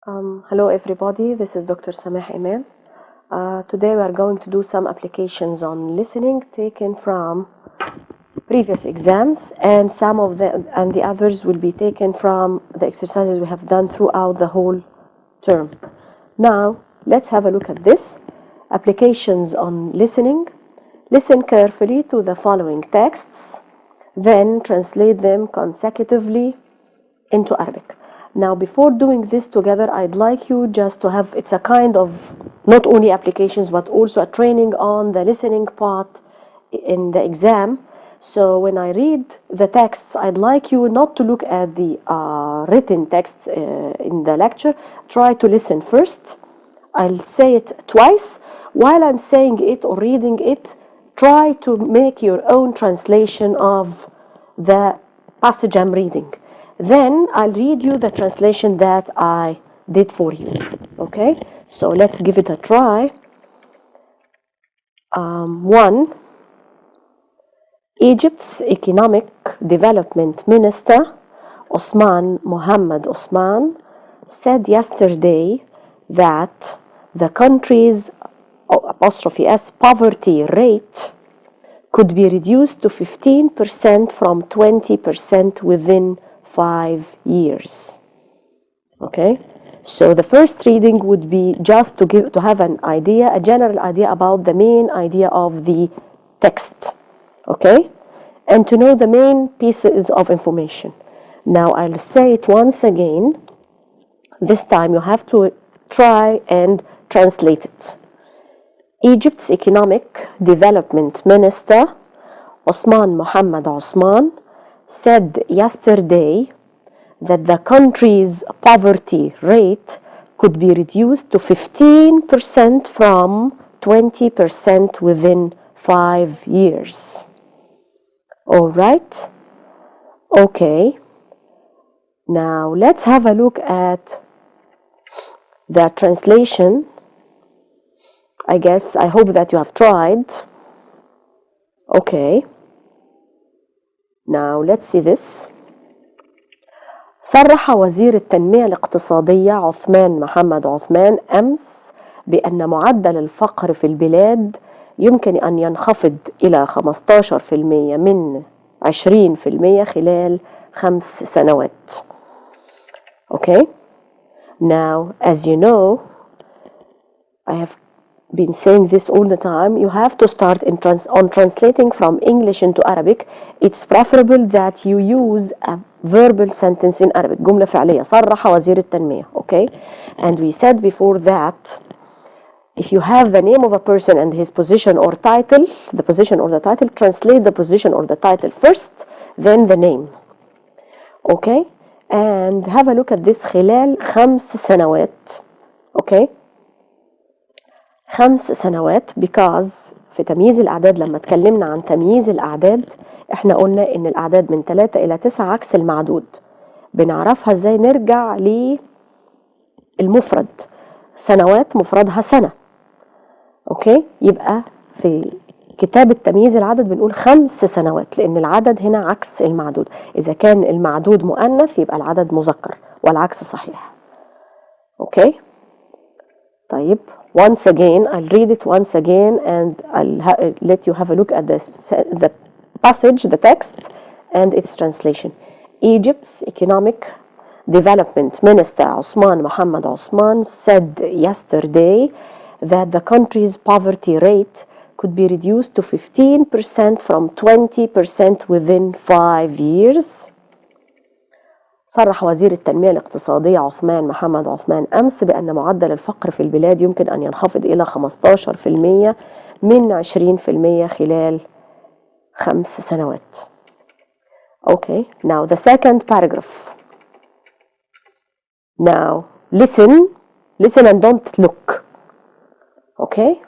Hello everybody, this is Dr. Sameh Imam. Today we are going to do some applications on listening taken from previous exams, and the others will be taken from the exercises we have done throughout the whole term. Now let's have a look at this. Applications on listening. Listen carefully to the following texts, then translate them consecutively into Arabic. Now, before doing this together, I'd like you just to have, it's a kind of not only applications but also a training on the listening part in the exam. So when I read the texts, I'd like you not to look at the written text in the lecture. Try to listen first. I'll say it twice. While I'm saying it or reading it, try to make your own translation of the passage I'm reading. Then I'll read you the translation that I did for you. Okay, so let's give it a try. 1. Egypt's Economic Development Minister, Osman Mohammed Osman, said yesterday that the country's '(s) poverty rate could be reduced to 15% from 20% within 5 years. Okay, so the first reading would be just to have an idea, a general idea about the main idea of the text. Okay, and to know the main pieces of information. Now I'll say it once again. This time you have to try and translate it. Egypt's Economic Development Minister, Osman Mohammed Osman, said yesterday that the country's poverty rate could be reduced to 15% from 20% within 5 years. All right? Okay. Now let's have a look at the translation. I hope that you have tried. Okay. Now let's see this. صرح وزير التنمية الاقتصادية عثمان محمد عثمان أمس بأن معدل الفقر في البلاد يمكن أن ينخفض إلى 15% من 20% خلال 5 سنوات. Okay. Now, as you know, I have been saying this all the time, you have to start on translating from English into Arabic. It's preferable that you use a verbal sentence in Arabic. جملة فعلية. صرح وزير التنمية. Okay? And we said before that if you have the name of a person and his position or title, the position or the title, translate the position or the title first, then the name. Okay? And have a look at this. خلال 5 سنوات. Okay? 5 سنوات because في تمييز الأعداد لما اتكلمنا عن تمييز الأعداد احنا قلنا ان الأعداد من 3 إلى 9 عكس المعدود. بنعرفها ازاي؟ نرجع للمفرد. سنوات مفردها سنة. اوكي، يبقى في كتابة تمييز العدد بنقول 5 سنوات لأن العدد هنا عكس المعدود. إذا كان المعدود مؤنث يبقى العدد مذكر والعكس صحيح. اوكي، طيب once again I'll read it once again and I'll let you have a look at the passage, the text and its translation. Egypt's Economic Development Minister Osman Mohammed Osman said yesterday that the country's poverty rate could be reduced to 15% from 20% within 5 years. صرح وزير التنمية الاقتصادية عثمان محمد عثمان أمس بأن معدل الفقر في البلاد يمكن أن ينخفض إلى 15% من 20% خلال 5 سنوات. Okay, now the second paragraph. Now listen and don't look. Okay?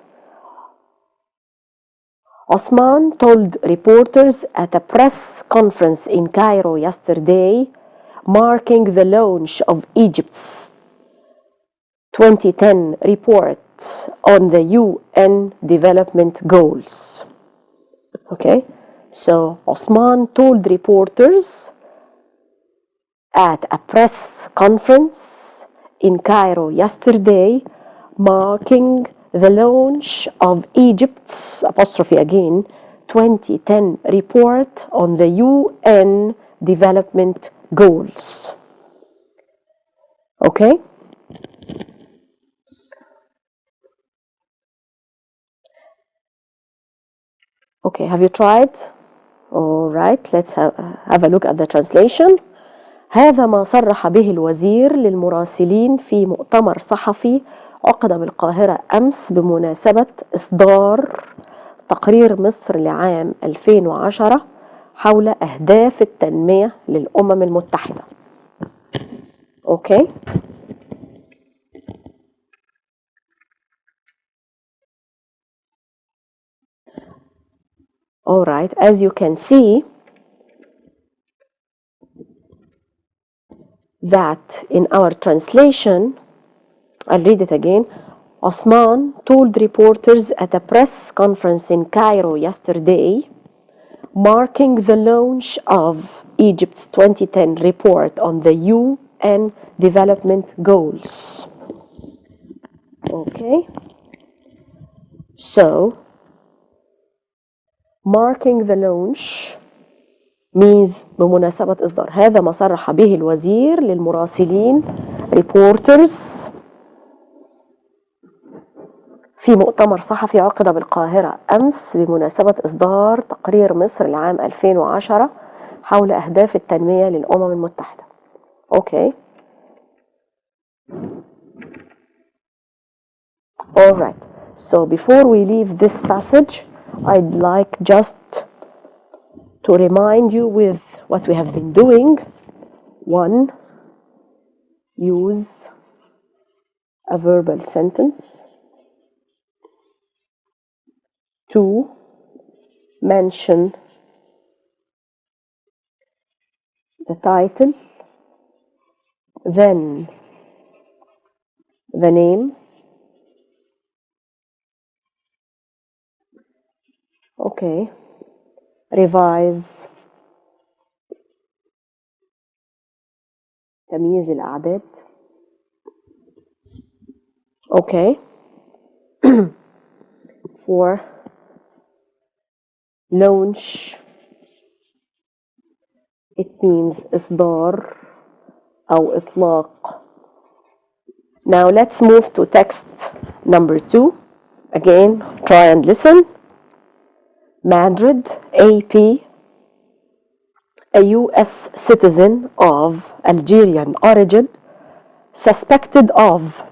Osman told reporters at a press conference in Cairo yesterday, marking the launch of Egypt's 2010 report on the UN Development Goals. Okay, so Osman told reporters at a press conference in Cairo yesterday, marking the launch of Egypt's apostrophe again 2010 report on the UN development goals. Okay? Okay, have you tried? All right, let's have a look at the translation. هذا ما صرح به الوزير للمراسلين في مؤتمر صحفي عقد بالقاهرة أمس بمناسبة إصدار تقرير مصر لعام 2010 حول أهداف التنمية للأمم المتحدة. Okay. All right, as you can see that in our translation, I'll read it again. Osman told reporters at a press conference in Cairo yesterday, marking the launch of Egypt's 2010 report on the UN development goals. Okay. So, marking the launch means بمناسبة إصدار. هذا ما صرح به الوزير للمراسلين reporters في مؤتمر صحفي عقد بالقاهرة أمس بمناسبة إصدار تقرير مصر لعام 2010 حول أهداف التنمية للأمم المتحدة. Okay. All right. So before we leave this passage, I'd like just to remind you with what we have been doing. 1. Use a verbal sentence. 2. Mention the title, then the name. Okay. Revise تمييز الأعداد. Okay. 4. Launch. It means إصدار أو إطلاق. Now let's move to text number 2. Again, try and listen. Madrid, AP, a US citizen of Algerian origin, suspected of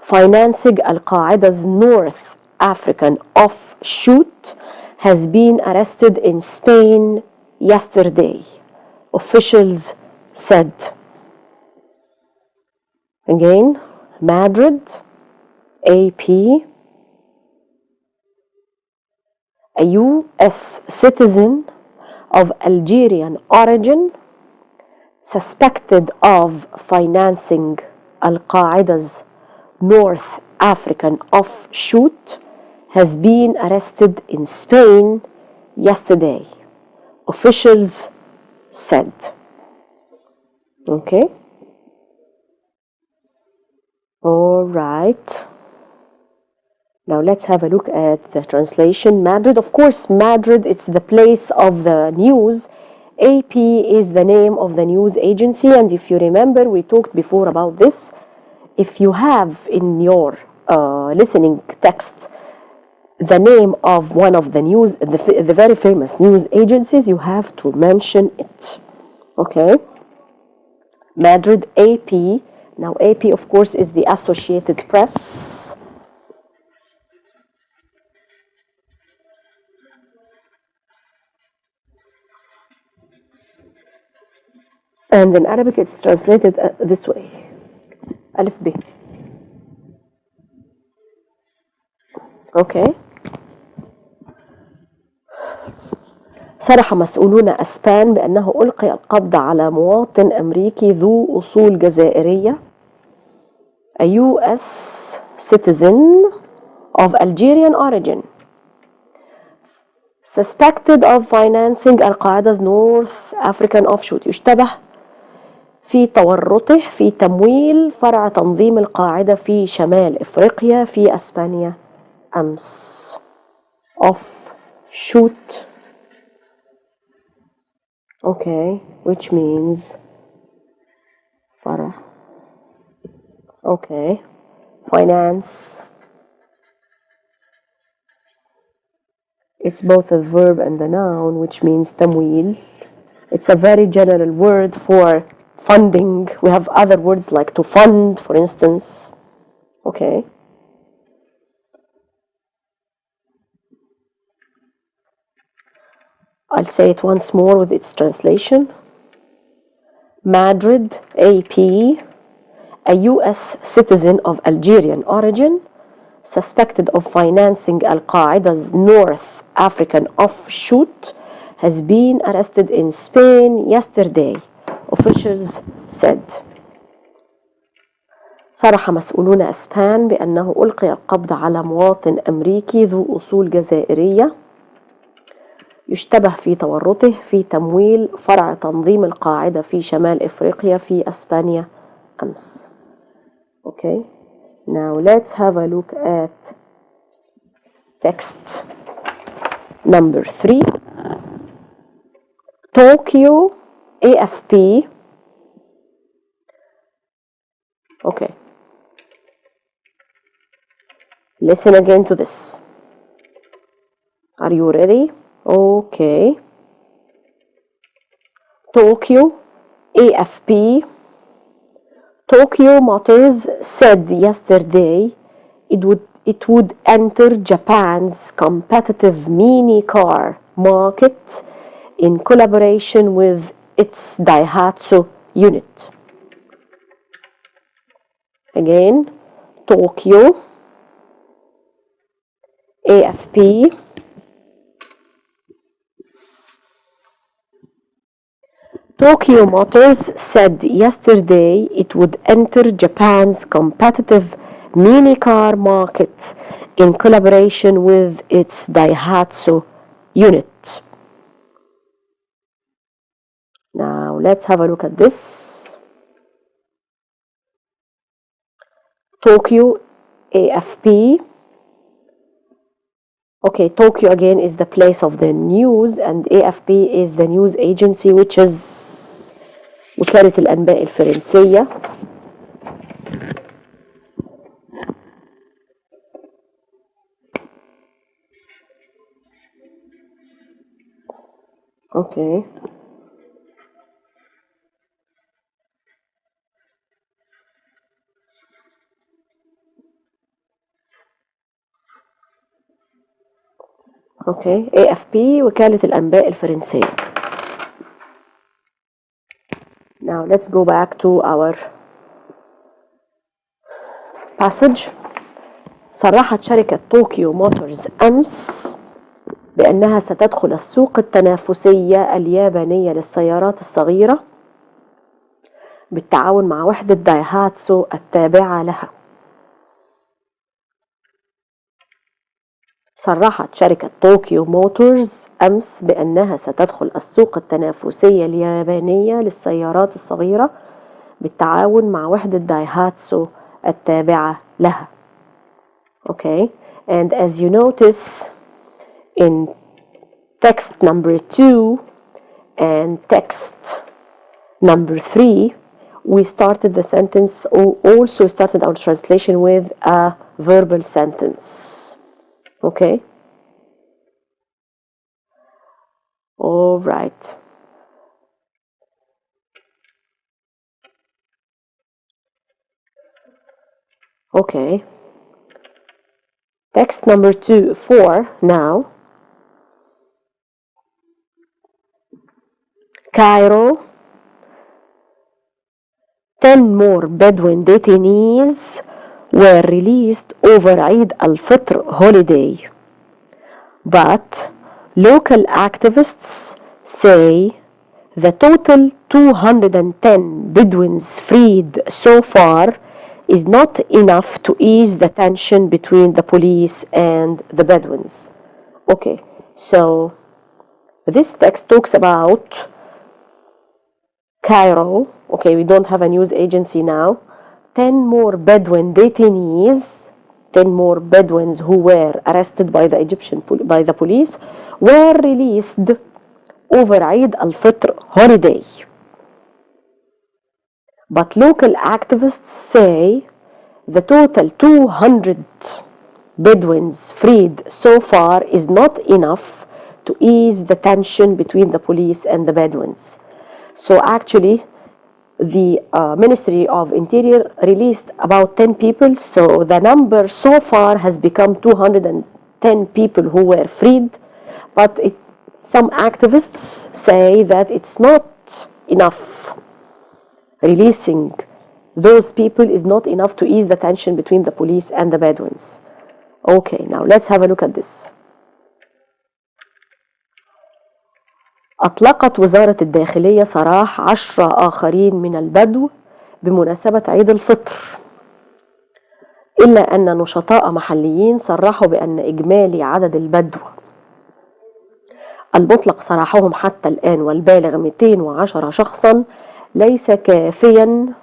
financing Al-Qaeda's North African offshoot, has been arrested in Spain yesterday, officials said. Again, Madrid, AP, a US citizen of Algerian origin, suspected of financing Al-Qaeda's North African offshoot, has been arrested in Spain yesterday, officials said. Okay? All right. Now let's have a look at the translation. Madrid, of course, Madrid, it's the place of the news. AP is the name of the news agency, and if you remember, we talked before about this. If you have in your listening text the name of one of the news, the very famous news agencies, you have to mention it. Okay? Madrid, AP. Now AP, of course, is the Associated Press. And in Arabic, it's translated this way. Alif B. Okay. صرح مسؤولون أسبان بأنه ألقي القبض على مواطن أمريكي ذو أصول جزائرية, a US citizen of Algerian origin, suspected of financing Al-Qaeda's North African offshoot. يشتبه في تورطه في تمويل فرع تنظيم القاعدة في شمال إفريقيا في أسبانيا أمس. Offshoot. Okay, which means فرع. Okay, finance. It's both a verb and a noun, which means تمويل. It's a very general word for funding. We have other words like to fund, for instance. Okay. I'll say it once more with its translation. Madrid, AP, a US citizen of Algerian origin, suspected of financing Al-Qaeda's North African offshoot, has been arrested in Spain yesterday, officials said. صرح مسؤولون أسبان بأنه ألقي القبض على مواطن أمريكي ذو أصول جزائرية يشتبه في تورطه في تمويل فرع تنظيم القاعدة في شمال إفريقيا في أسبانيا أمس. Okay, now let's have a look at text number 3. Tokyo, AFP. Okay. Listen again to this. Are you ready? Okay. Tokyo, AFP. Tokyo Motors said yesterday it would enter Japan's competitive mini car market in collaboration with its Daihatsu unit. Again, Tokyo, AFP. Tokyo Motors said yesterday it would enter Japan's competitive mini car market in collaboration with its Daihatsu unit. Now let's have a look at this. Tokyo, AFP. Okay, Tokyo again is the place of the news, and AFP is the news agency, which is وكالة الأنباء الفرنسية. Okay. Okay, AFP وكالة الأنباء الفرنسية. Now let's go back to our passage. صرحت شركة طوكيو موتورز أمس بأنها ستدخل السوق التنافسية اليابانية للسيارات الصغيرة بالتعاون مع وحدة دايهاتسو التابعة لها. صرحت شركة طوكيو موتورز أمس بأنها ستدخل السوق التنافسية اليابانية للسيارات الصغيرة بالتعاون مع وحدة دايهاتسو التابعة لها. Okay, and as you notice in text number 2 and text number 3, we started the sentence, or also started our translation with a verbal sentence. Okay? All right. Okay. Text number 4 now. Cairo. 10 more Bedouin detainees were released over Eid al-Fitr holiday. But local activists say the total 210 Bedouins freed so far is not enough to ease the tension between the police and the Bedouins. Okay, so this text talks about Cairo, okay, we don't have a news agency now, 10 more Bedouin detainees, 10 more Bedouins who were arrested by the police were released over Eid al-Fitr holiday. But local activists say the total 200 Bedouins freed so far is not enough to ease the tension between the police and the Bedouins. So actually, the Ministry of Interior released about 10 people, so the number so far has become 210 people who were freed, but some activists say that it's not enough. Releasing those people is not enough to ease the tension between the police and the Bedouins. Okay, now let's have a look at this. أطلقت وزارة الداخلية سراح 10 آخرين من البدو بمناسبة عيد الفطر، إلا أن نشطاء محليين صرحوا بأن إجمالي عدد البدو المطلق سراحهم حتى الآن والبالغ 210 شخصا ليس كافيا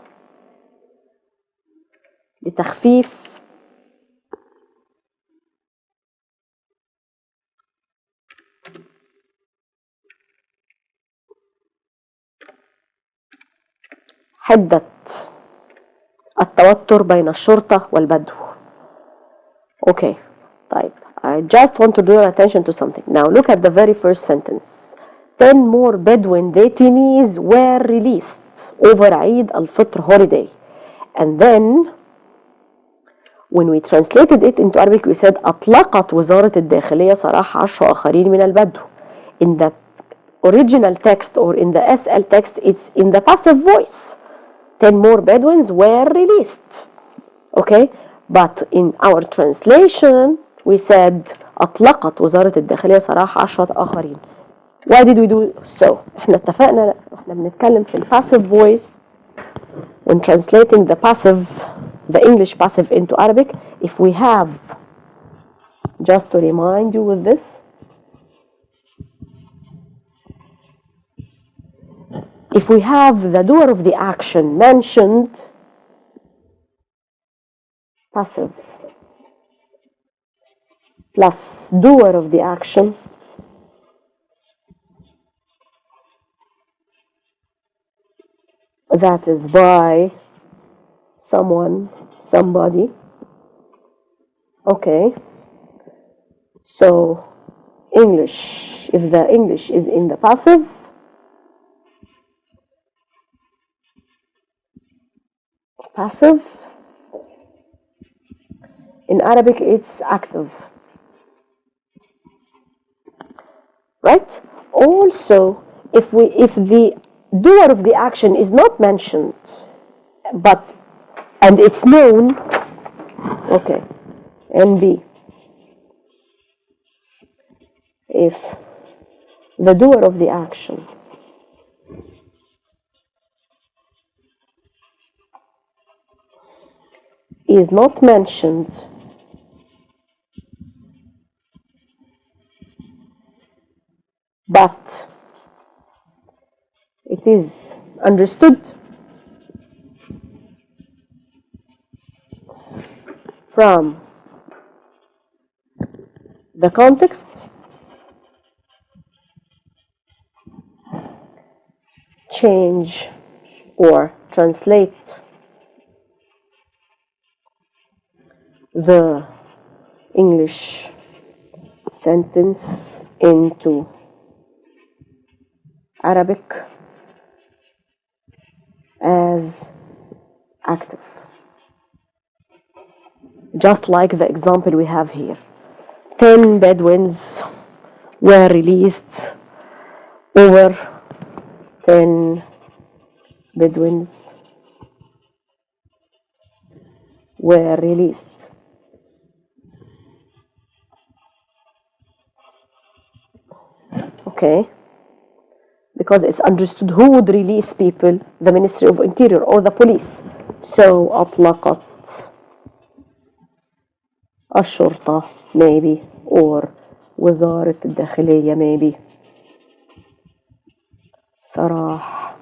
لتخفيف حدة التوتر بين الشرطة والبدو. Okay, طيب. I just want to draw your attention to something. Now look at the very first sentence. 10 more Bedouin detainees were released over Eid al-Fitr holiday. And then when we translated it into Arabic we said أطلقت وزارة الداخلية سراح 10 آخرين من البدو. In the original text or in the SL text it's in the passive voice. 10 more Bedouins were released. Okay, but in our translation we said أطلقت وزارة الداخلية سراح 10 آخرين. Why did we do so? احنا اتفقنا احنا بنتكلم في passive voice when translating the English passive into Arabic. If we have, just to remind you with this, if we have the doer of the action mentioned, passive plus doer of the action, that is by someone, somebody. Okay, so English, if the English is in the passive, in Arabic it's active, right? Also, if the doer of the action is not mentioned and it's known, okay, NB, if the doer of the action is not mentioned but it is understood from the context, change or translate the English sentence into Arabic as active. Just like the example we have here. 10 Bedouins were released, over 10 Bedouins were released. Okay, because it's understood who would release people, the Ministry of Interior or the police. So أطلقت الشرطة maybe, or وزارة الداخلية maybe, سراح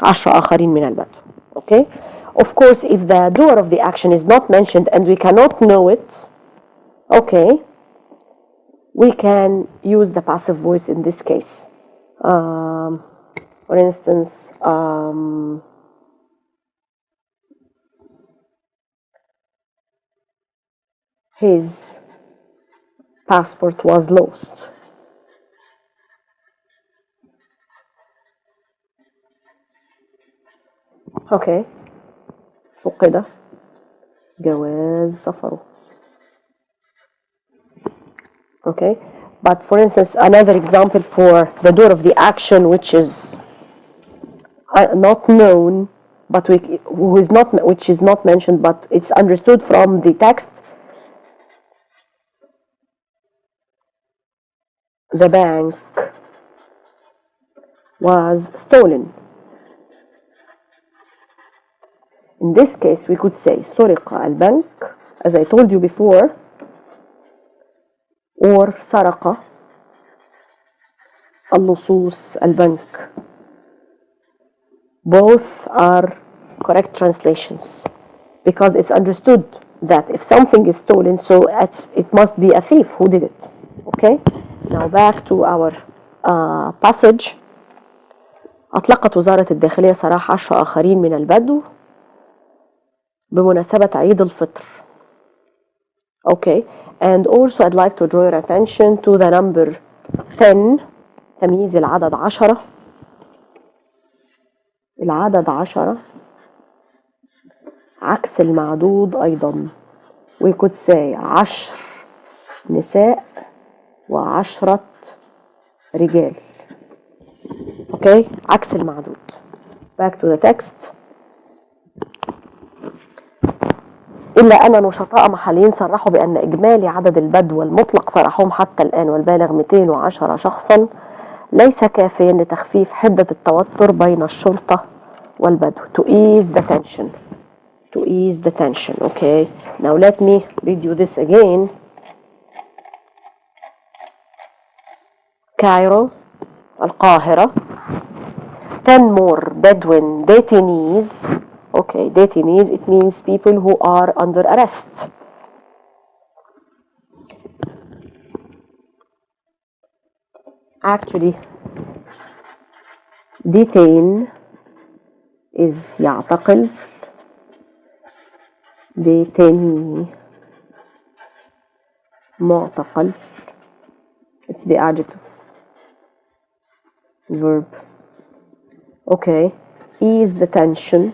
10 آخرين من البدو. Okay? Of course, if the doer of the action is not mentioned and we cannot know it, okay, we can use the passive voice in this case. For instance, his passport was lost. Okay. فقد جواز سفره. Okay. But for instance, another example for the door of the action, which is not known, but which is not mentioned, but it's understood from the text. The bank was stolen. In this case, we could say سرق البنك, as I told you before, or سرق اللصوص البنك. Both are correct translations because it's understood that if something is stolen, so it must be a thief who did it. Okay? Now back to our passage. أطلقت وزارة الداخلية سراح 10 آخرين من البدو بمناسبة عيد الفطر. Okay, and also I'd like to draw your attention to the number 10, تمييز العدد 10. العدد 10 عكس المعدود أيضا. We could say 10 نساء و10 رجال. Okay, عكس المعدود. Back to the text. إلا أن نشطاء محليين صرحوا بأن إجمالي عدد البدو المطلق سراحهم حتى الآن والبالغ 210 شخصا ليس كافيا لتخفيف حدة التوتر بين الشرطة والبدو. To ease the tension. To ease the tension. Okay. Now let me read you this again. Cairo, القاهرة. 10 more Bedouin detainees. Okay, detainees, it means people who are under arrest. Actually, detain is يعتقل. detainee معتقل. It's the adjective. Verb. Okay, ease the tension.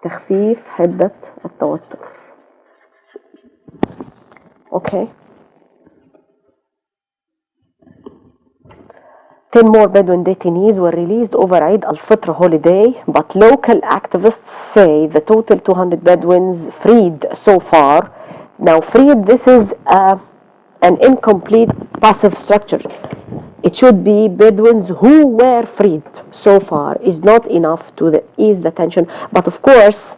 تخفيف حدة التوتر. Okay. 10 more Bedouin detainees were released over Eid al-Fitr holiday, but local activists say the total 200 Bedouins freed so far. Now freed, this is an incomplete passive structure. It should be Bedouins who were freed so far is not enough to ease the tension. But of course,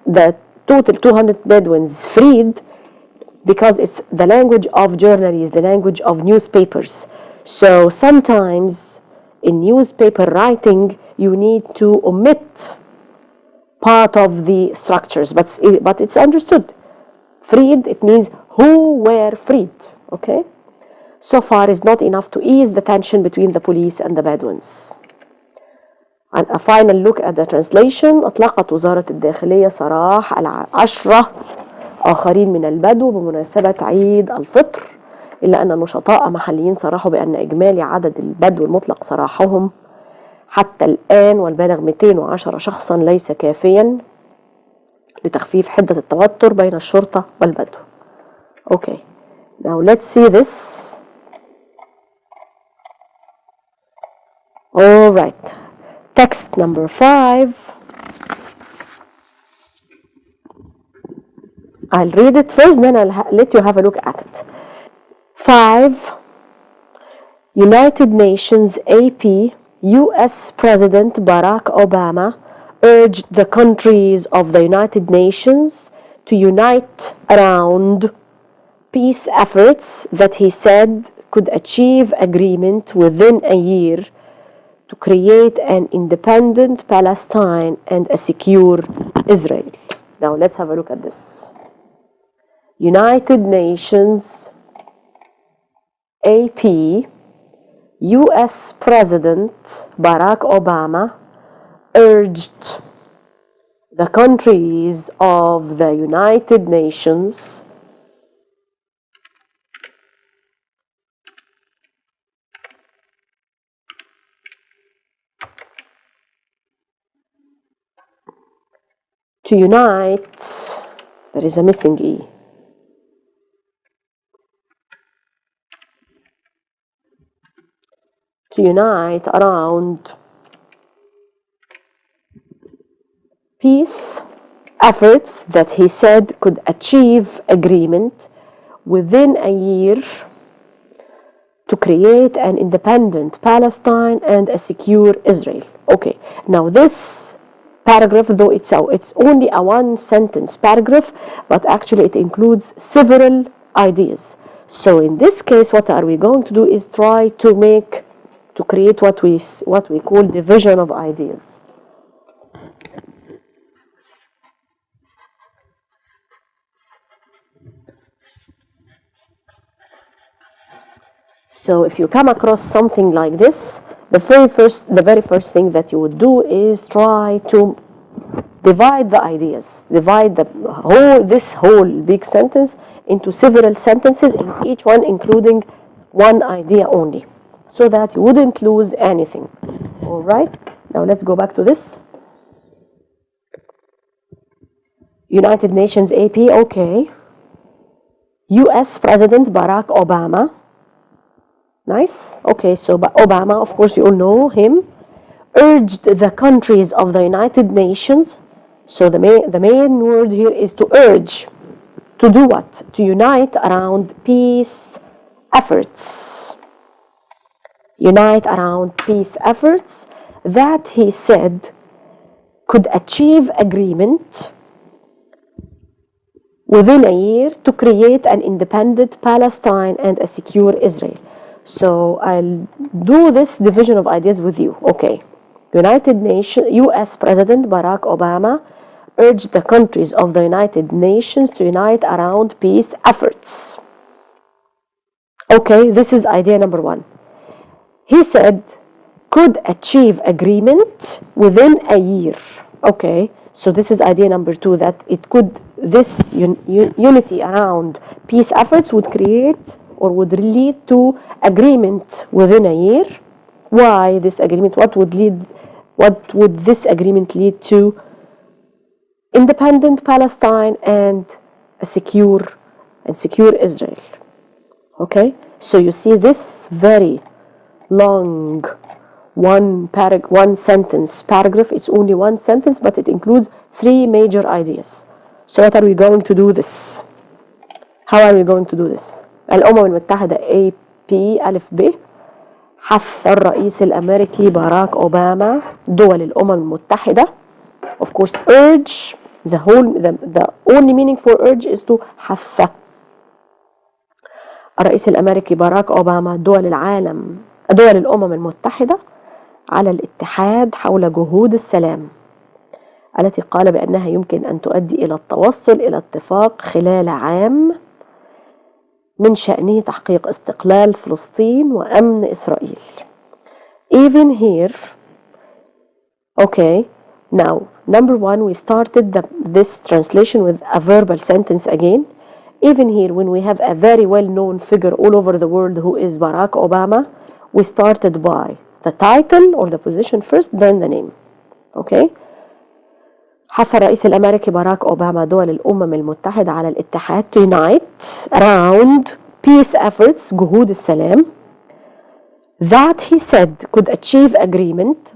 the total 200 Bedouins freed, because it's the language of journalists, the language of newspapers. So sometimes in newspaper writing, you need to omit part of the structures, but it's understood. Freed, it means who were freed. Okay? So far is not enough to ease the tension between the police and the Bedouins. And a final look at the translation. أطلقت وزارة الداخلية سراح 10 آخرين من البدو بمناسبة عيد الفطر، إلا أن نشطاء محليين صرحوا بأن إجمالي عدد البدو المطلق سراحهم حتى الآن والبالغ 210 شخصا ليس كافيا لتخفيف حدة التوتر بين الشرطة والبدو. Okay, now let's see this. All right, text number 5. I'll read it first, then I'll let you have a look at it. 5. United Nations AP, US President Barack Obama urged the countries of the United Nations to unite around peace efforts that he said could achieve agreement within a year to create an independent Palestine and a secure Israel. Now let's have a look at this. United Nations, AP, US President Barack Obama urged the countries of the United Nations to unite, there is a missing E, to unite around peace efforts that he said could achieve agreement within a year to create an independent Palestine and a secure Israel. Okay, now this paragraph, though it's only a one sentence paragraph, but actually it includes several ideas. So in this case, what are we going to do is try to create what we call division of ideas. So if you come across something like this, the very first thing that you would do is try to divide the ideas, divide this whole big sentence into several sentences, in each one including one idea only, so that you wouldn't lose anything. All right, now let's go back to this. United Nations AP, okay. US President Barack Obama. Nice. Okay, so Obama, of course, you all know him, urged the countries of the United Nations. So the main word here is to urge. To do what? To unite around peace efforts. Unite around peace efforts that he said could achieve agreement within a year to create an independent Palestine and a secure Israel. So I'll do this division of ideas with you. Okay. United Nations, US President Barack Obama urged the countries of the United Nations to unite around peace efforts. Okay, this is idea number one. He said could achieve agreement within a year. Okay, so this is idea number two, that this unity around peace efforts would create or would lead to agreement within a year. Why this agreement? What would this agreement lead to? Independent Palestine and a secure Israel. Okay, so you see this very long one sentence paragraph. It's only one sentence, but it includes three major ideas. So what are we going to do this? How are we going to do this? الأمم المتحدة AP ألف ب حث الرئيس الأمريكي باراك أوباما دول الأمم المتحدة. Of course, urge, the only meaning for urge is to حث. الرئيس الأمريكي باراك أوباما دول الأمم المتحدة على الاتحاد حول جهود السلام التي قال بأنها يمكن أن تؤدي إلى التوصل إلى اتفاق خلال عام من شأنه تحقيق استقلال فلسطين وأمن إسرائيل. Even here, okay, now number one, we started this translation with a verbal sentence again. Even here, when we have a very well-known figure all over the world who is Barack Obama, we started by the title or the position first, then the name. Okay? حث الرئيس الأمريكي باراك أوباما دول الأمم المتحدة على الاتحاد to unite around peace efforts, جهود السلام, that he said could achieve agreement,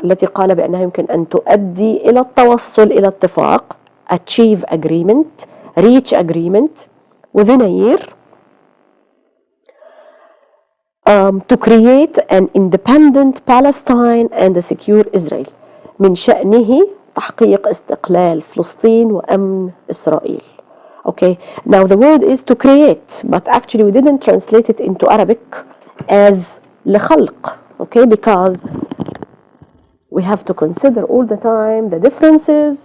التي قال بأنها يمكن أن تؤدي إلى التوصل إلى اتفاق, achieve agreement, reach agreement within a year, to create an independent Palestine and a secure Israel. من شأنه تحقيق استقلال فلسطين وأمن إسرائيل. Okay, now the word is to create, but actually we didn't translate it into Arabic as لخلق, okay, because we have to consider all the time the differences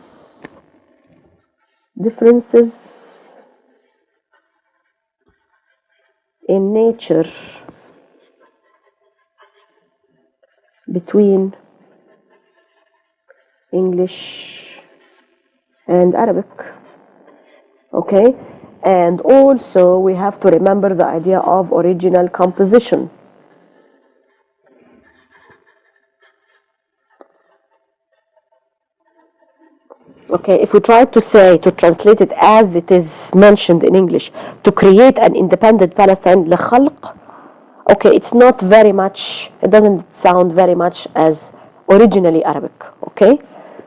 in nature between English and Arabic. Okay, and also we have to remember the idea of original composition. Okay, if we try to translate it as it is mentioned in English, to create an independent Palestine لخلق, okay, it's not very much, it doesn't sound very much as originally Arabic. Okay,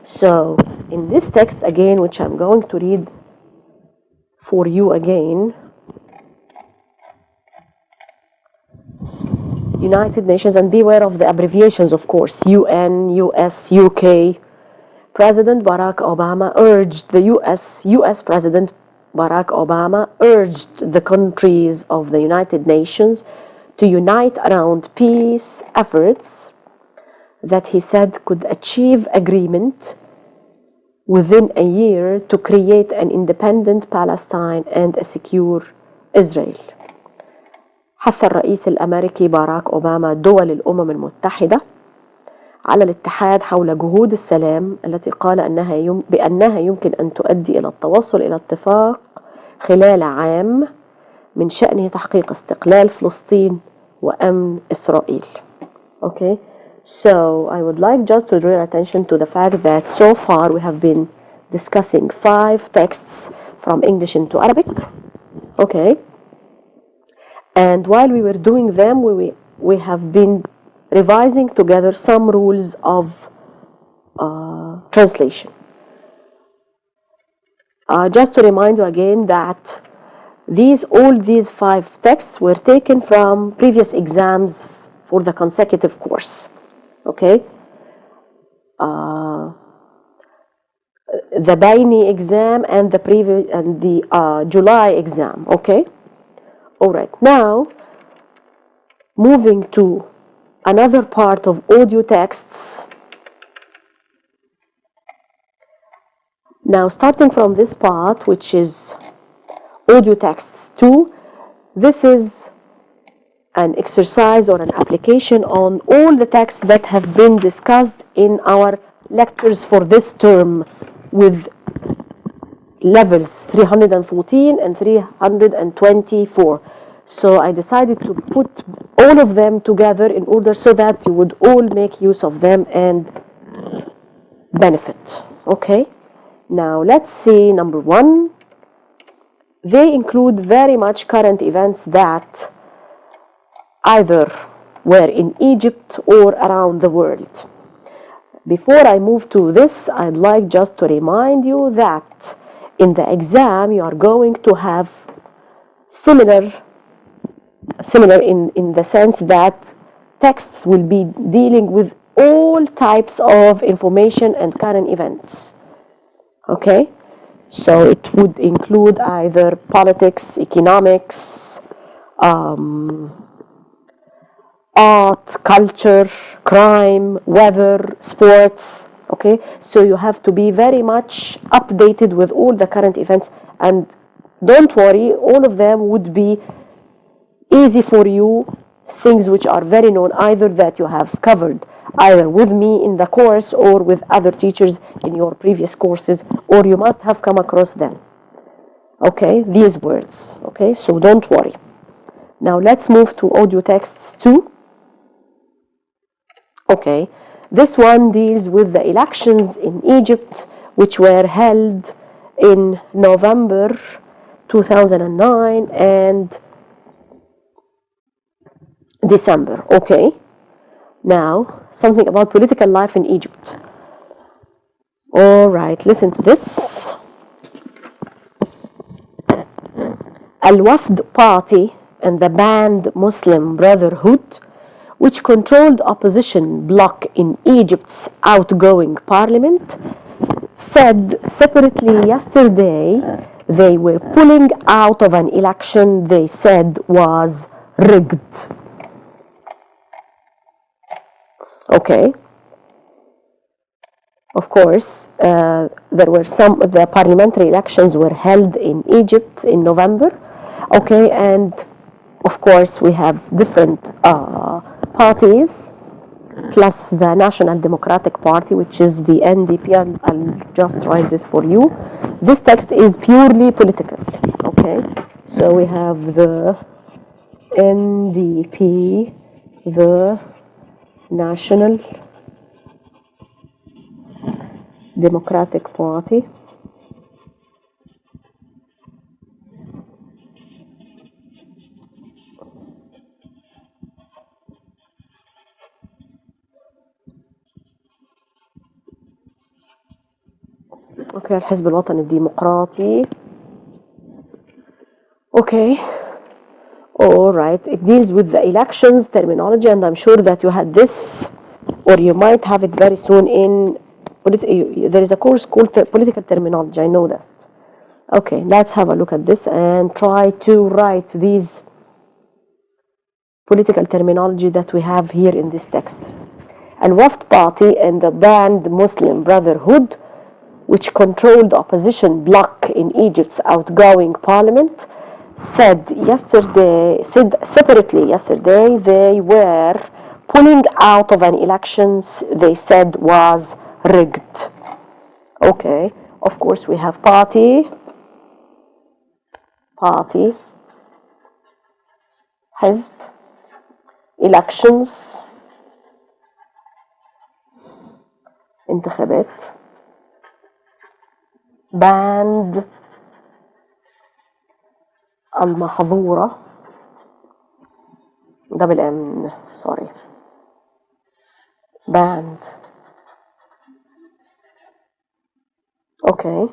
so in this text again, which I'm going to read for you again, United Nations, and beware of the abbreviations, of course, UN, US, UK. President Barack Obama urged the US President Barack Obama urged the countries of the United Nations to unite around peace efforts that he said could achieve agreement within a year to create an independent Palestine and a secure Israel. حث الرئيس الأمريكي باراك أوباما دول الأمم المتحدة على الاتحاد حول جهود السلام التي قال بأنها يمكن أن تؤدي إلى التوصل إلى اتفاق خلال عام من شأنه تحقيق استقلال فلسطين وأمن إسرائيل. Okay, so I would like just to draw your attention to the fact that so far we have been discussing 5 texts from English into Arabic. Okay, and while we were doing them, we have been revising together some rules of translation. Just to remind you again that all these 5 texts were taken from previous exams for the consecutive course. Okay, the Baini exam and the July exam. Okay, all right. Now moving to another part of audio texts. Now starting from this part, which is audio texts 2, this is an exercise or an application on all the texts that have been discussed in our lectures for this term with levels 314 and 324. So I decided to put all of them together in order so that you would all make use of them and benefit. Okay, now let's see number 1. They include very much current events that either were in Egypt or around the world. Before I move to this, I'd like just to remind you that in the exam you are going to have similar in the sense that texts will be dealing with all types of information and current events. Okay, so it would include either politics, economics, art, culture, crime, weather, sports. Okay, so you have to be very much updated with all the current events, and don't worry, all of them would be easy for you, things which are very known, either that you have covered either with me in the course or with other teachers in your previous courses, or you must have come across them. Okay, these words. Okay, so don't worry. Now let's move to audio texts 2. Okay, this one deals with the elections in Egypt, which were held in November 2009 and December. Okay, now something about political life in Egypt. All right, listen to this. Al-Wafd Party and the banned Muslim Brotherhood, which controlled opposition bloc in Egypt's outgoing parliament, said separately yesterday they were pulling out of an election they said was rigged. Okay. Of course, the parliamentary elections were held in Egypt in November. Okay, and of course we have different parties, plus the National Democratic Party, which is the NDP. I'll just write this for you. This text is purely political. Okay, so we have the NDP, the National Democratic Party, اوكي الحزب الوطني الديمقراطي. Okay, all right, it deals with the elections terminology, and I'm sure that you had this, or you might have it very soon in there is a course called political terminology. I know that. Okay, let's have a look at this and try to write these political terminology that we have here in this text. Al-Wafd Party and the banned Muslim Brotherhood, which controlled the opposition bloc in Egypt's outgoing parliament, said separately yesterday they were pulling out of an election they said was rigged. Okay, of course we have party, حزب, elections, انتخابات, banned, المحظورة, double M, sorry, banned. Okay.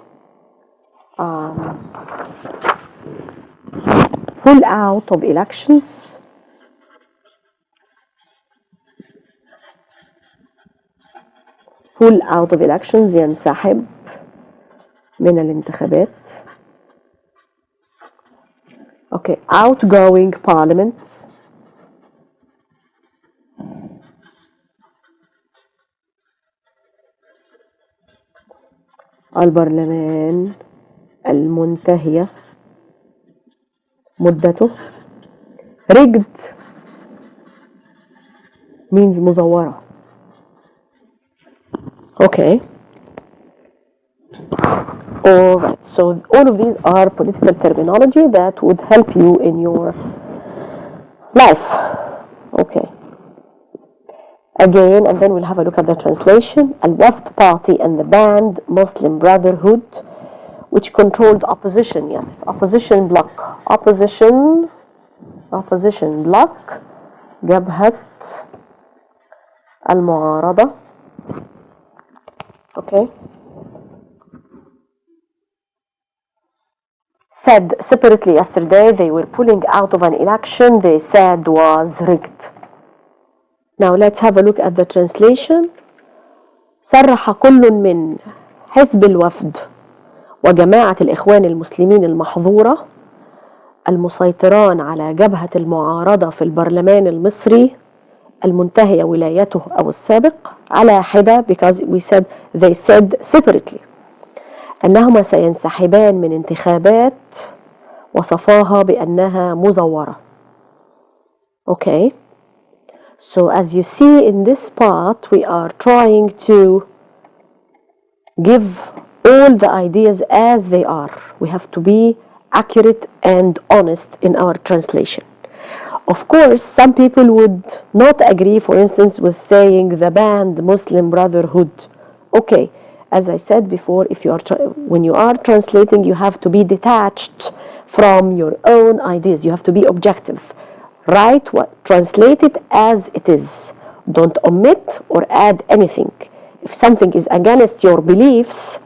Pull out of elections. Pull out of elections, ينسحب من الانتخابات. Okay, outgoing parliament. البرلمان المنتهية مدته. rigged means مزورة. Okay. Alright, so all of these are political terminology that would help you in your life. Okay. Again, and then we'll have a look at the translation. Al-Wafd Party and the banned Muslim Brotherhood, which controlled opposition, yes, opposition bloc, opposition bloc, جبهة المعارضة. Okay. Said separately yesterday they were pulling out of an election they said was rigged. Now let's have a look at the translation. صرح كل من حزب الوفد وجماعة الإخوان المسلمين المحظورة المسيطران على جبهة المعارضة في البرلمان المصري المنتهية ولايته أو السابق على حدة, because they said separately أنهما سينسحبان من انتخابات وصفاها بأنها مزورة. Okay. So as you see in this part, we are trying to give all the ideas as they are. We have to be accurate and honest in our translation. Of course, some people would not agree, for instance, with saying the banned Muslim Brotherhood. Okay, as I said before, when you are translating, you have to be detached from your own ideas. You have to be objective. Write translate it as it is. Don't omit or add anything. If something is against your beliefs,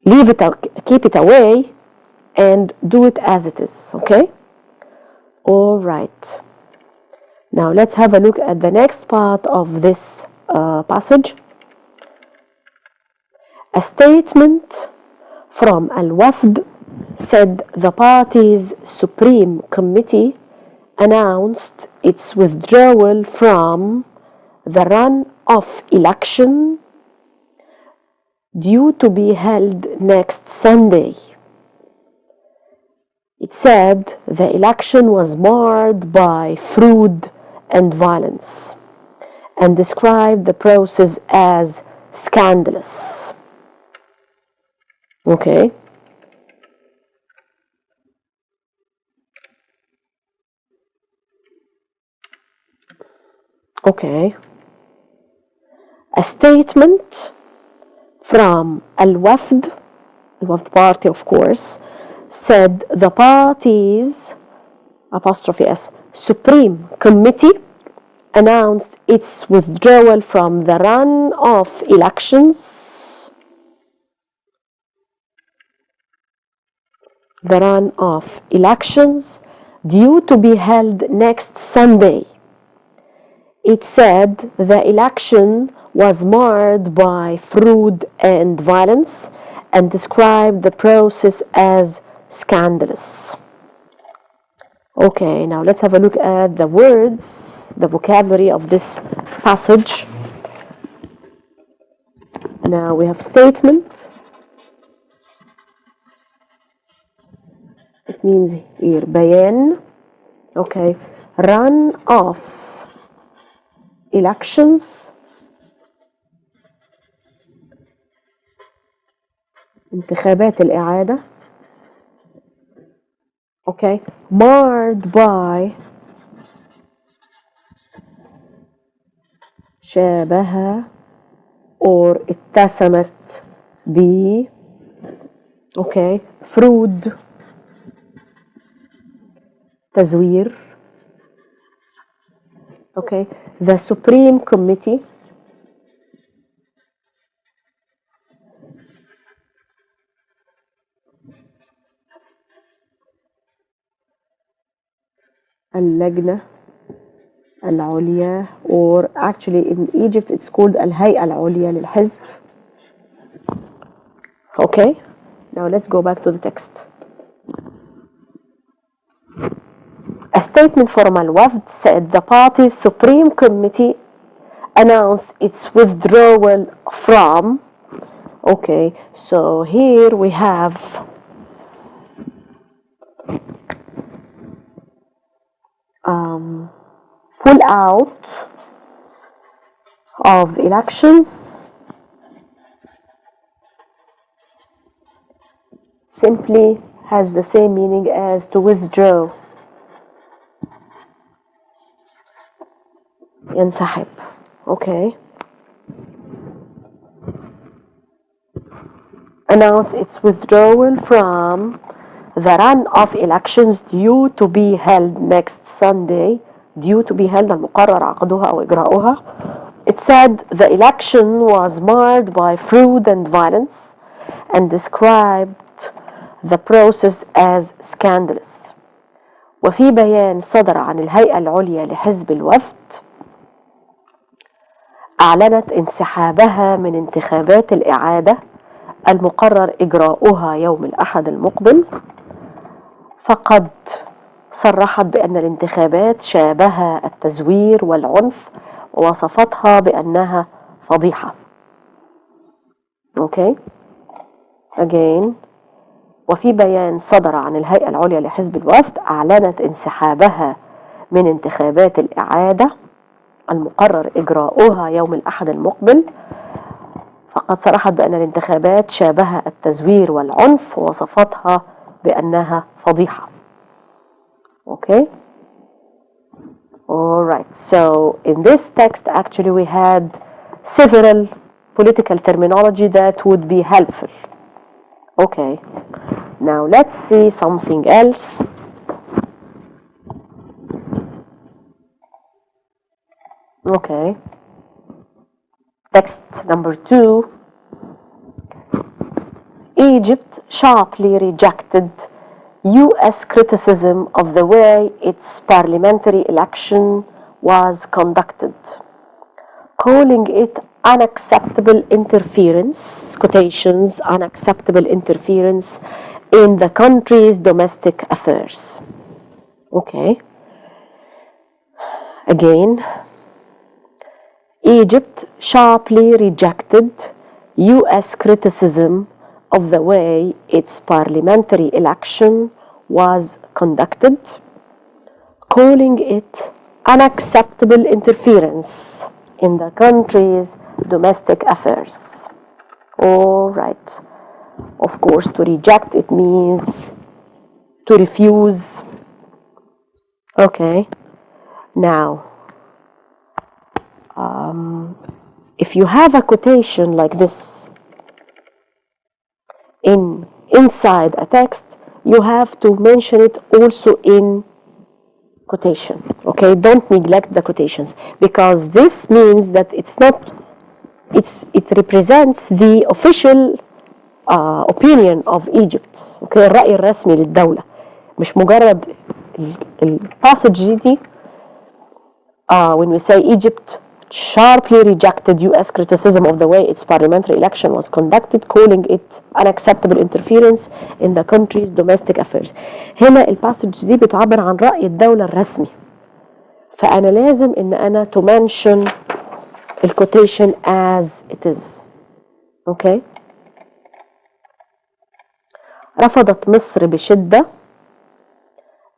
leave it out, keep it away, and do it as it is. Okay? All right. Now let's have a look at the next part of this passage. A statement from Al-Wafd said the party's Supreme Committee announced its withdrawal from the run-off election due to be held next Sunday. It said the election was marred by fraud and violence and described the process as scandalous. Okay. Okay. A statement from Al-Wafd party, of course, said the party's '(S) Supreme Committee announced its withdrawal from the run-off elections due to be held next Sunday. It said the election was marred by fraud and violence and described the process as scandalous. Okay, now let's have a look at the words, the vocabulary of this passage. Now we have statement. It means here بيان. Okay, run off elections, انتخابات الإعادة. Okay, marred by شابه or اتسمت ب. Okay, fraud تزوير. Okay, the Supreme Committee اللجنة العليا, or actually in Egypt it's called الهيئة العليا للحزب. Okay, now let's go back to the text. A statement from Al-Wafd said the party's Supreme Committee announced its withdrawal from. Okay, so here we have pull out of elections simply has the same meaning as to withdraw. ينسحب. Okay. Announced its withdrawal from the run-off elections due to be held next Sunday. Due to be held, المقرر عقدها أو إجراؤها. It said the election was marred by fraud and violence and described the process as scandalous. وفي بيان صدر عن الهيئة العليا لحزب الوفد أعلنت انسحابها من انتخابات الإعادة المقرر إجراؤها يوم الأحد المقبل، فقد صرحت بأن الانتخابات شابه التزوير والعنف ووصفتها بأنها فضيحة. Okay. Again. وفي بيان صدر عن الهيئة العليا لحزب الوفد أعلنت انسحابها من انتخابات الإعادة المقرر إجراؤها يوم الأحد المقبل، فقد صرحت بأن الانتخابات شابه التزوير والعنف ووصفتها بأنها فضيحة. Okay. All right. So in this text, actually, we had several political terminology that would be helpful. Okay. Now let's see something else. Okay. Text number 2. Egypt sharply rejected U.S. criticism of the way its parliamentary election was conducted, calling it unacceptable interference, quotations, unacceptable interference in the country's domestic affairs. Okay. Again, Egypt sharply rejected US criticism of the way its parliamentary election was conducted, calling it unacceptable interference in the country's domestic affairs. All right. Of course, to reject it means to refuse. Okay. Now, if you have a quotation like this inside a text, you have to mention it also in quotation. Okay, don't neglect the quotations, because this means that it represents the official opinion of Egypt. Okay, الرأي الرسمي للدولة، مش مجرد الباسج دي. When we say Egypt sharply rejected US criticism of the way its parliamentary election was conducted, calling it unacceptable interference in the country's domestic affairs. هنا الباسج دي بتعبر عن رأي الدولة الرسمي، فأنا لازم إن أنا to mention الquotation as it is. Okay. رفضت مصر بشدة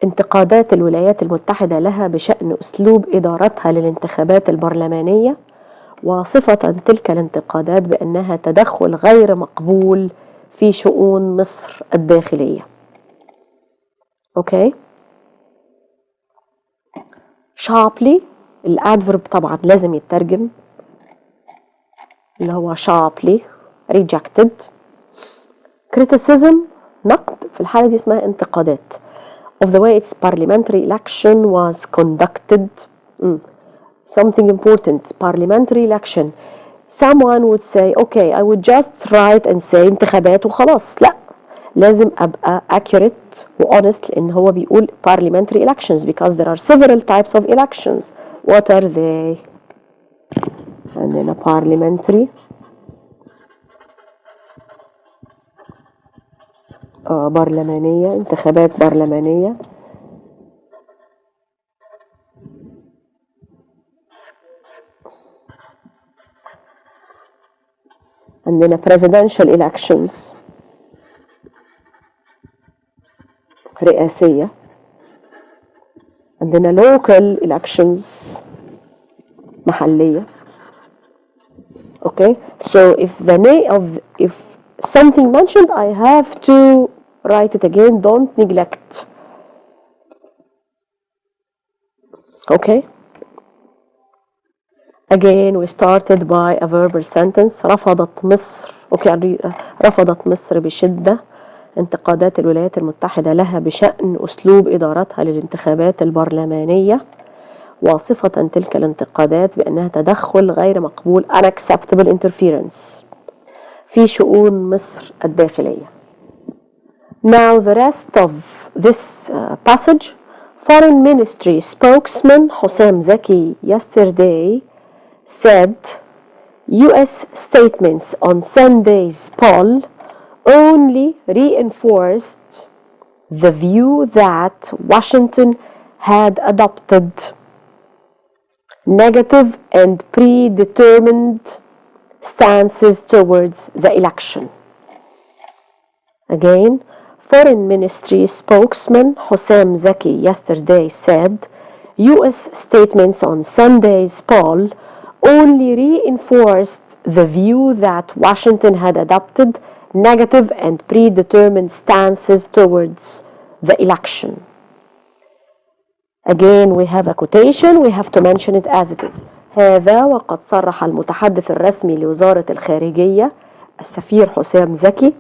انتقادات الولايات المتحدة لها بشأن أسلوب إدارتها للانتخابات البرلمانية، واصفة تلك الانتقادات بأنها تدخل غير مقبول في شؤون مصر الداخلية. أوكي. sharply الادفرب طبعا لازم يترجم، اللي هو sharply rejected. criticism نقد، في الحالة دي اسمها انتقادات. of the way its parliamentary election was conducted. Something important, parliamentary election. Someone would say, okay, I would just write and say انتخابات وخلاص. لا، لازم أبقى accurate و honest، لأن هو بيقول parliamentary elections because there are several types of elections. What are they? عندنا parliamentary برلمانية، انتخابات برلمانية. عندنا presidential elections رئاسية. عندنا local elections محلية. Okay, so if something mentioned, I have to write it again. Don't neglect. Okay. Again, we started by a verbal sentence. رفضت مصر بشدة انتقادات الولايات المتحدة لها بشأن أسلوب إدارتها للانتخابات البرلمانية، واصفة تلك الانتقادات بأنها تدخل غير مقبول unacceptable interference في شؤون مصر الداخلية. Now the rest of this passage, Foreign Ministry spokesman Hosam Zaki yesterday said US statements on Sunday's poll only reinforced the view that Washington had adopted negative and predetermined stances towards the election. Again, Foreign Ministry spokesman Hosam Zaki yesterday said US statements on Sunday's poll only reinforced the view that Washington had adopted negative and predetermined stances towards the election. Again, we have a quotation, we have to mention it as it is. هذا وقد صرح المتحدث الرسمي لوزارة الخارجية السفير حسام زكي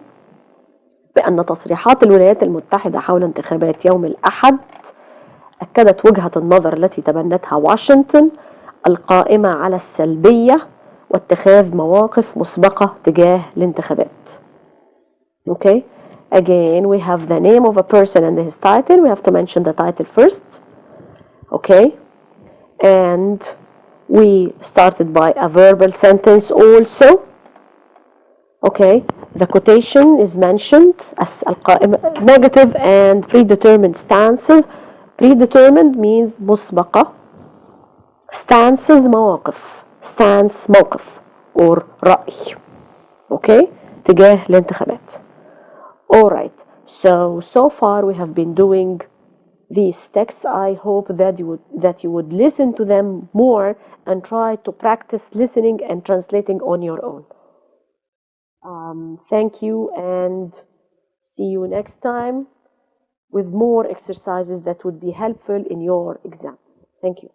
بأن تصريحات الولايات المتحدة حول انتخابات يوم الأحد أكدت وجهة النظر التي تبنتها واشنطن القائمة على السلبية واتخاذ مواقف مسبقة تجاه الانتخابات. Okay, again we have the name of a person and his title. We have to mention the title first. Okay, and We started by a verbal sentence also. Okay, the quotation is mentioned as negative and predetermined stances. Predetermined means مسبقة. Stances مواقف. Stance موقف or رأي. Okay, تجاه الانتخابات. Alright, so far we have been doing these texts. I hope that you would listen to them more and try to practice listening and translating on your own. Thank you and see you next time with more exercises that would be helpful in your exam. Thank you.